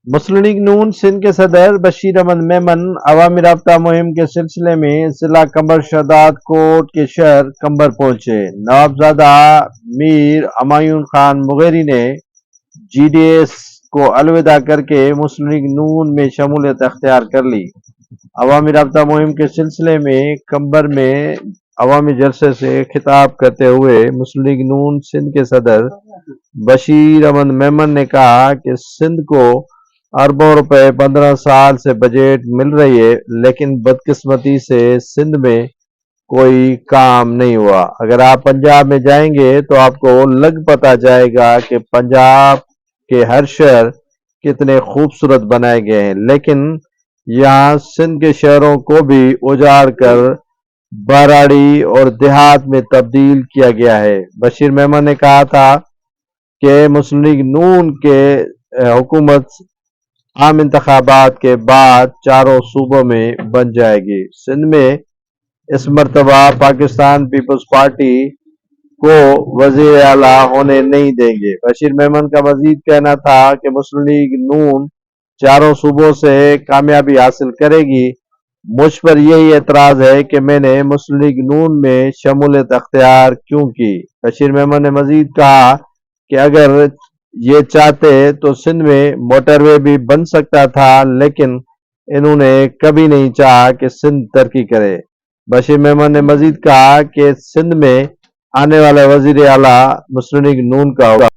مسلم league نون سندھ کے صدر بشیر احمد میمن عوامی رابطہ مہم کے سلسلے میں ضلع کمبر شہداد کوٹ کے شہر کمبر پہنچے۔ نوابزادہ میر ہمایوں خان مغیری نے جی ڈی ایس کو الوداع کر کے مسلم لیگ نون میں شمولیت اختیار کر لی۔ عوامی رابطہ مہم کے سلسلے میں کمبر میں عوامی جلسے سے خطاب کرتے ہوئے مسلم لیگ نون سندھ کے صدر بشیر احمد میمن نے کہا کہ سندھ کو اربوں روپے 15 سال سے بجٹ مل رہی ہے، لیکن بدقسمتی سے سندھ میں کوئی کام نہیں ہوا۔ اگر آپ پنجاب میں جائیں گے تو آپ کو لگ پتہ جائے گا کہ پنجاب کے ہر شہر کتنے خوبصورت بنائے گئے ہیں، لیکن یہاں سندھ کے شہروں کو بھی اجاڑ کر باراڑی اور دیہات میں تبدیل کیا گیا ہے۔ بشیر میمن نے کہا تھا کہ مسلم لیگ نون کے حکومت عام انتخابات کے بعد چاروں صوبوں میں بن جائے گی۔ سندھ میں اس مرتبہ پاکستان پیپلز پارٹی کو وزیر اعلیٰ ہونے نہیں دیں گے۔ بشیر میمن کا مزید کہنا تھا کہ مسلم لیگ نون چاروں صوبوں سے کامیابی حاصل کرے گی۔ مجھ پر یہی اعتراض ہے کہ میں نے مسلم لیگ نون میں شمولیت اختیار کیوں کی۔ بشیر میمن نے مزید کہا کہ اگر یہ چاہتے تو سندھ میں موٹر وے بھی بن سکتا تھا، لیکن انہوں نے کبھی نہیں چاہا کہ سندھ ترقی کرے۔ بشیر میمن نے مزید کہا کہ سندھ میں آنے والا وزیر اعلیٰ مسلم لیگ نون کا ہوگا۔